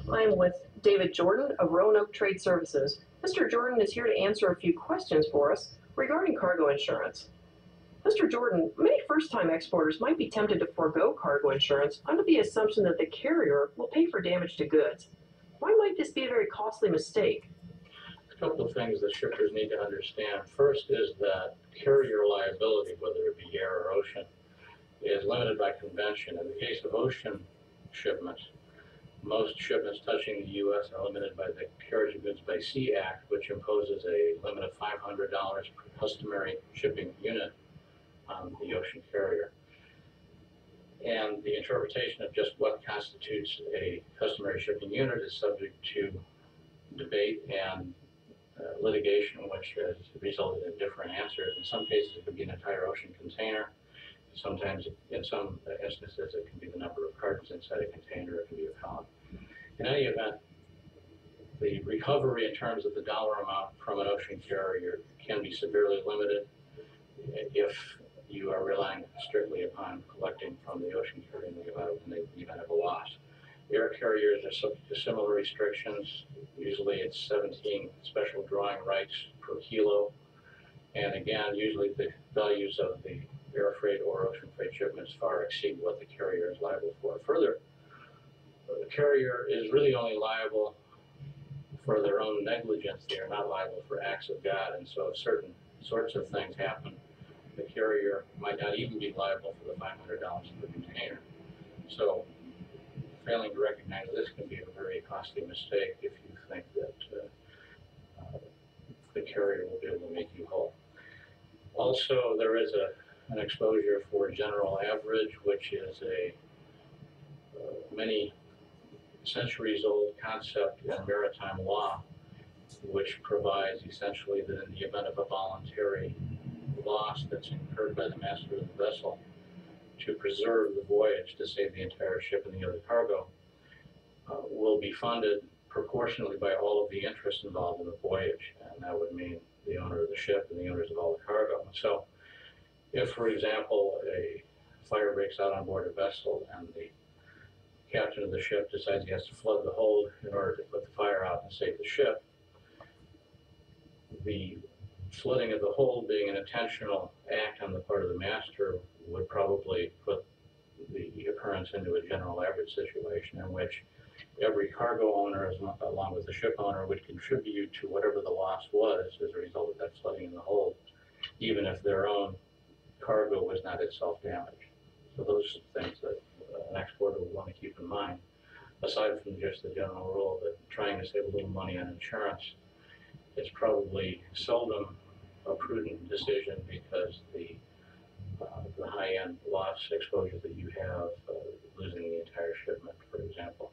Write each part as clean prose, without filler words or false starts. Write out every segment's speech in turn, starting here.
I am with David Jordan of Roanoke Trade Services. Mr. Jordan is here to answer a few questions for us regarding cargo insurance. Mr. Jordan, many first-time exporters might be tempted to forego cargo insurance under the assumption that the carrier will pay for damage to goods. Why might this be a very costly mistake? A couple of things that shippers need to understand. First is that carrier liability, whether it be air or ocean, is limited by convention. In the case of ocean shipments, most shipments touching the U.S. are limited by the Carriage of Goods by Sea Act, which imposes a limit of $500 per customary shipping unit on the ocean carrier. And the interpretation of just what constitutes a customary shipping unit is subject to debate and litigation, which has resulted in different answers. In some cases, it could be an entire ocean container. Sometimes, in some instances, it can be the number of cartons inside a container. It can be a pallet. In any event, the recovery in terms of the dollar amount from an ocean carrier can be severely limited if you are relying strictly upon collecting from the ocean carrier in the event of a loss. Air carriers are subject to similar restrictions. Usually it's 17 special drawing rights per kilo. And again, usually the values of the air freight or ocean freight shipments far exceed what the carrier is liable for. Further, the carrier is really only liable for their own negligence. They are not liable for acts of God. And so if certain sorts of things happen, the carrier might not even be liable for the $500 per container. So failing to recognize this can be a very costly mistake if you think that the carrier will be able to make you whole. Also, there is an exposure for general average, which is a many centuries old concept in maritime law, which provides essentially that in the event of a voluntary loss that's incurred by the master of the vessel, to preserve the voyage to save the entire ship and the other cargo, will be funded proportionally by all of the interest involved in the voyage, and that would mean the owner of the ship and the owners of all the cargo. So if, for example, a fire breaks out on board a vessel and the captain of the ship decides he has to flood the hold in order to put the fire out and save the ship, the flooding of the hold being an intentional act on the part of the master would probably put the occurrence into a general average situation in which every cargo owner, along with the ship owner, would contribute to whatever the loss was as a result of that flooding in the hold, even if their own cargo was not itself damaged. So those are things that an exporter would want to keep in mind, aside from just the general rule that trying to save a little money on insurance is probably seldom a prudent decision, because the high-end loss exposure that you have, losing the entire shipment, for example,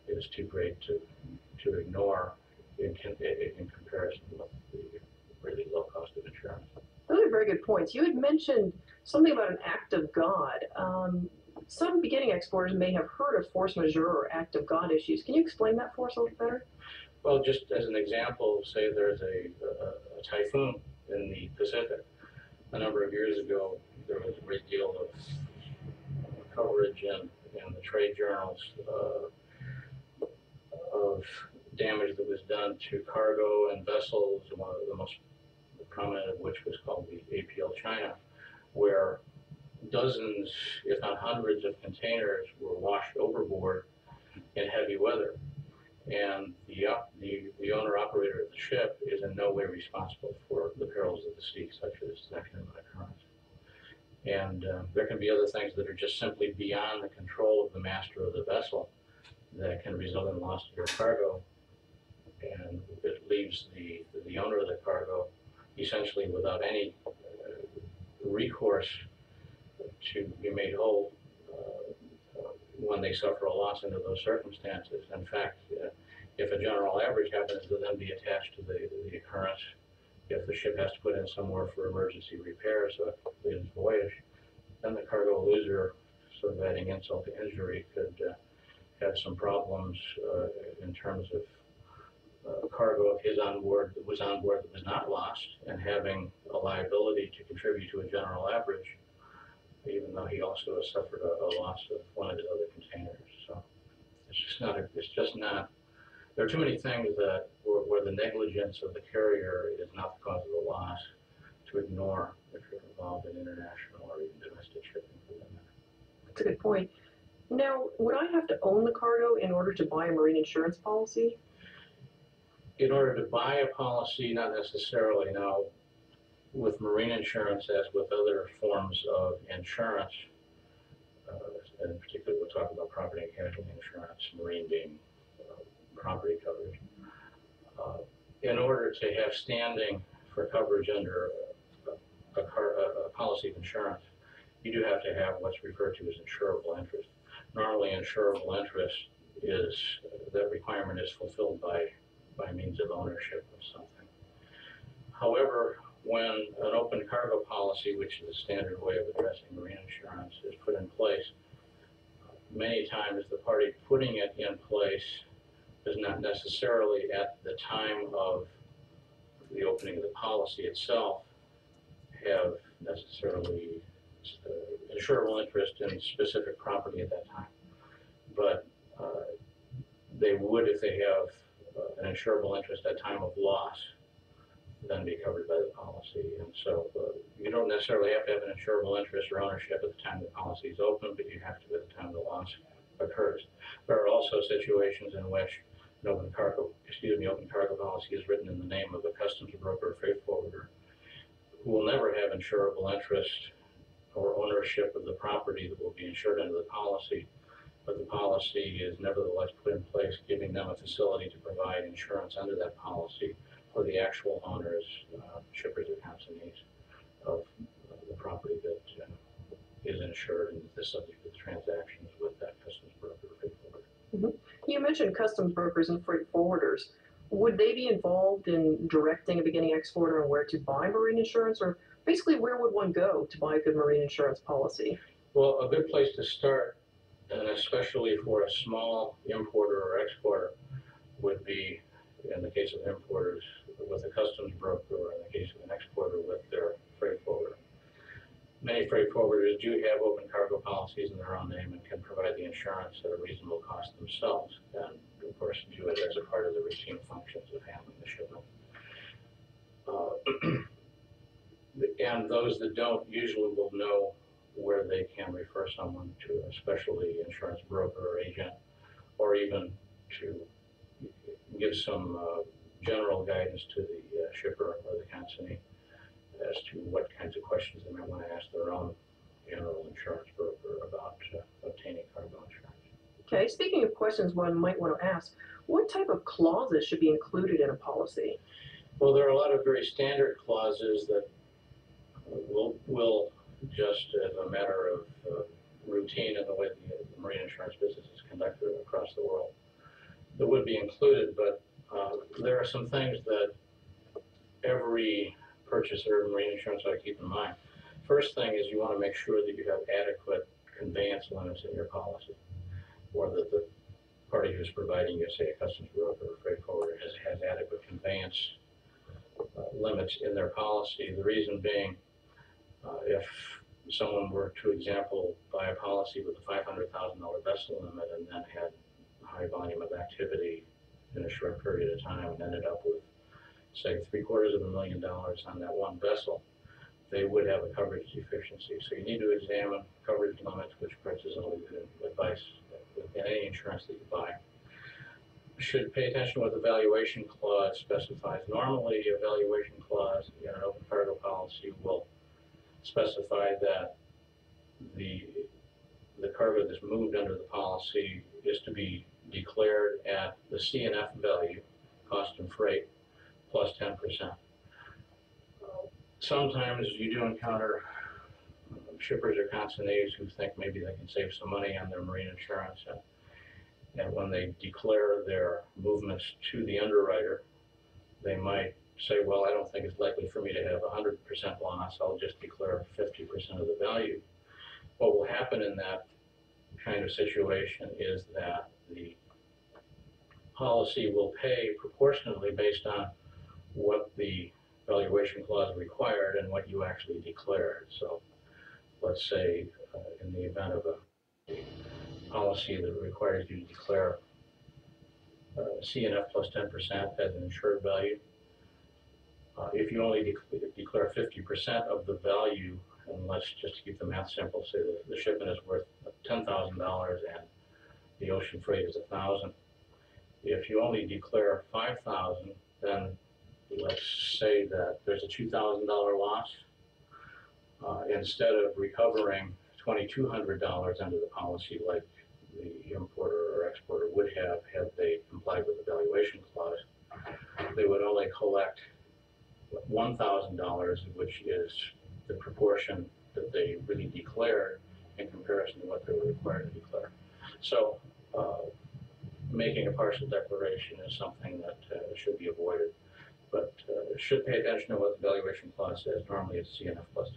is too great to ignore in comparison with the really low cost of insurance. Those are very good points. You had mentioned something about an act of God. Some beginning exporters may have heard of force majeure or act of God issues. Can you explain that for us a little better? Well, just as an example, say there's a typhoon in the Pacific. A number of years ago, there was a great deal of coverage in the trade journals of damage that was done to cargo and vessels, one of the most prominent of which was called the APL China, where dozens, if not hundreds, of containers were washed overboard in heavy weather. And the owner-operator of the ship is in no way responsible for the perils of the sea, such as that kind of an occurrence. And there can be other things that are just simply beyond the control of the master of the vessel that can result in loss of your cargo, and it leaves the owner of the cargo essentially without any recourse to be made whole when they suffer a loss under those circumstances. In fact, if a general average happens to then be attached to the occurrence, if the ship has to put in somewhere for emergency repairs so it completes its voyage, then the cargo loser, sort of adding insult to injury, could have some problems in terms of cargo of his on board that was not lost, and having a liability to contribute to a general average, even though he also has suffered a loss of one of his other containers. So it's just not There are too many things that where the negligence of the carrier is not the cause of the loss to ignore if you're involved in international or even domestic shipping for that matter. That's a good point. Now, would I have to own the cargo in order to buy a marine insurance policy? In order to buy a policy, not necessarily. Now, with marine insurance, as with other forms of insurance, in particular, we'll talk about property and casualty insurance, marine being property coverage. In order to have standing for coverage under a policy of insurance, you do have to have what's referred to as insurable interest. Normally, insurable interest is, that requirement is fulfilled by means of ownership of something. However, when an open cargo policy, which is a standard way of addressing marine insurance, is put in place, many times the party putting it in place does not necessarily at the time of the opening of the policy itself have necessarily insurable interest in specific property at that time. But they would, if they have an insurable interest at time of loss, then be covered by the policy. And so you don't necessarily have to have an insurable interest or ownership at the time the policy is open, but you have to at the time the loss occurs. There are also situations in which an open cargo policy is written in the name of a customs broker or freight forwarder who will never have insurable interest or ownership of the property that will be insured under the policy, but the policy is nevertheless put in place, giving them a facility to provide insurance under that policy for the actual owners, shippers or consignees of the property that is insured and is subject to the transactions with that customs broker or freight forwarder. Mm-hmm. You mentioned customs brokers and freight forwarders. Would they be involved in directing a beginning exporter on where to buy marine insurance, or basically where would one go to buy a good marine insurance policy? Well, a good place to start, and especially for a small importer or exporter, would be, in the case of importers, with a customs broker, or in the case of an exporter, with their freight forwarder. Many freight forwarders do have open cargo policies in their own name and can provide the insurance at a reasonable cost themselves, and of course do it as a part of the routine functions of handling the shipment. And those that don't usually will know where they can refer someone to a specialty insurance broker or agent, or even to give some general guidance to the shipper or the consignee as to what kinds of questions they might want to ask their own general insurance broker about obtaining cargo insurance. Okay, speaking of questions one might want to ask, what type of clauses should be included in a policy? Well, there are a lot of very standard clauses that will just as a matter of routine in the way the marine insurance business is conducted across the world, that would be included, but there are some things that every purchaser of marine insurance ought to keep in mind. First thing is you want to make sure that you have adequate conveyance limits in your policy, or that the party who's providing you, say, a customs broker or freight forwarder, has adequate conveyance limits in their policy. The reason being, if someone were to, example, buy a policy with a $500,000 vessel limit and then had a high volume of activity in a short period of time and ended up with, say, $750,000 on that one vessel, they would have a coverage deficiency. So you need to examine coverage limits, which is always good advice in any insurance that you buy. You should pay attention to what the valuation clause specifies. Normally, a valuation clause in an open cargo policy will specify that the cargo that's moved under the policy is to be declared at the C&F value, cost and freight, plus 10%. Sometimes you do encounter shippers or consignees who think maybe they can save some money on their marine insurance, and when they declare their movements to the underwriter, they might say, well, I don't think it's likely for me to have 100% loss, I'll just declare 50% of the value. What will happen in that kind of situation is that the policy will pay proportionately based on what the valuation clause required and what you actually declared. So let's say in the event of a policy that requires you to declare CNF plus 10% as an insured value. If you only declare 50% of the value, and let's just keep the math simple, say the shipment is worth $10,000 and the ocean freight is $1,000. If you only declare $5,000, then let's say that there's a $2,000 loss. Instead of recovering $2,200 under the policy like the importer or exporter would have had they complied with the valuation clause, they would only collect $1,000, which is the proportion that they really declared in comparison to what they were required to declare. So making a partial declaration is something that should be avoided, but should pay attention to what the valuation clause says. Normally it's CNF plus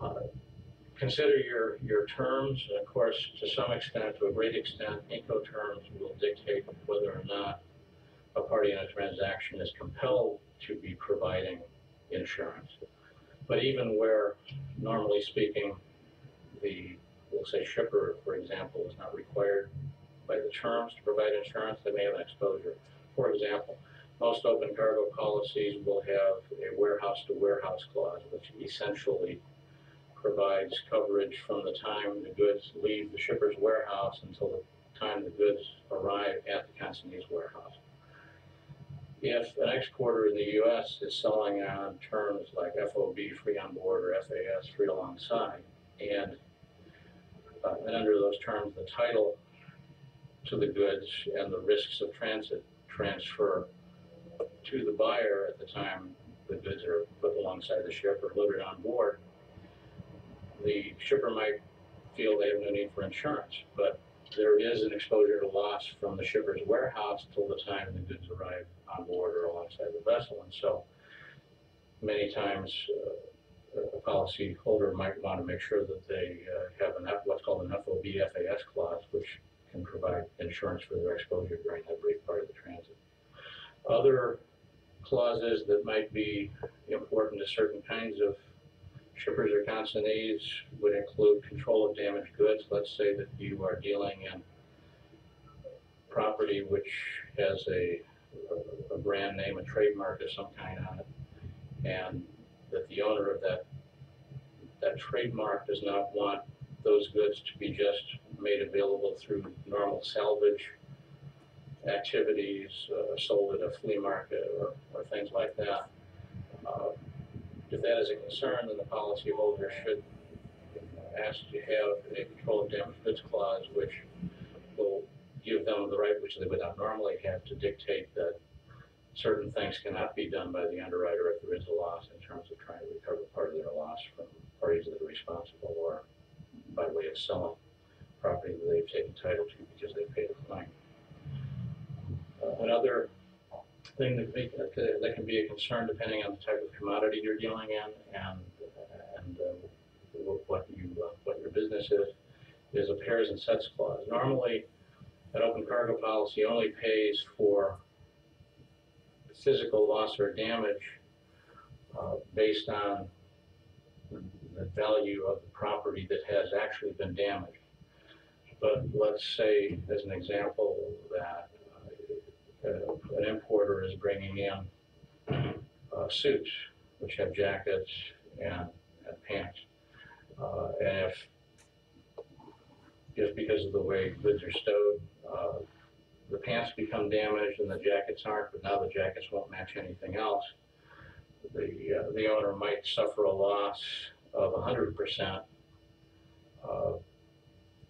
10%. Consider your terms, and of course, to some extent, to a great extent, Incoterms will dictate whether or not a party in a transaction is compelled to be providing insurance. But even where, normally speaking, we'll say shipper, for example, is not required by the terms to provide insurance, they may have an exposure. For example, most open cargo policies will have a warehouse-to-warehouse clause, which essentially provides coverage from the time the goods leave the shipper's warehouse until the time the goods arrive at the consignee's warehouse. If an exporter in the U.S. is selling on terms like FOB, free on board, or FAS, free alongside, and under those terms, the title to the goods and the risks of transit transfer to the buyer at the time the goods are put alongside the ship or loaded on board, the shipper might feel they have no need for insurance, but there is an exposure to loss from the shipper's warehouse till the time the goods arrive on board or alongside the vessel. And so many times a policy holder might want to make sure that they have what's called an FOB FAS clause, which can provide insurance for their exposure during that brief part of the transit. Other clauses that might be important to certain kinds of shippers or consignees would include control of damaged goods. Let's say that you are dealing in property which has a brand name, a trademark of some kind on it, and that the owner of that trademark does not want those goods to be just made available through normal salvage activities, sold at a flea market or things like that. If that is a concern, then the policyholder should ask to have a control of damaged goods clause, which will give them the right, which they would not normally have, to dictate that certain things cannot be done by the underwriter if there is a loss, in terms of trying to recover part of their loss from parties that are responsible, or by way of selling property that they've taken title to because they paid a claim. Another thing that can be a concern, depending on the type of commodity you're dealing in and what your business is a pairs and sets clause. Normally, an open cargo policy only pays for physical loss or damage based on the value of the property that has actually been damaged. But let's say, as an example, that an importer is bringing in suits which have jackets and pants, and if because of the way goods are stowed, the pants become damaged and the jackets aren't, but now the jackets won't match anything else, the owner might suffer a loss of 100%,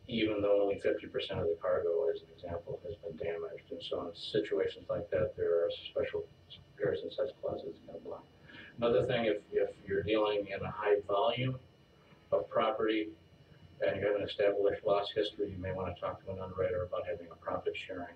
even though only 50% of the cargo, as an example, has been damaged. And so in situations like that, there are special pairs and sets clauses that apply. Another thing, if you're dealing in a high volume of property and you have an established loss history, you may want to talk to an underwriter about having a profit sharing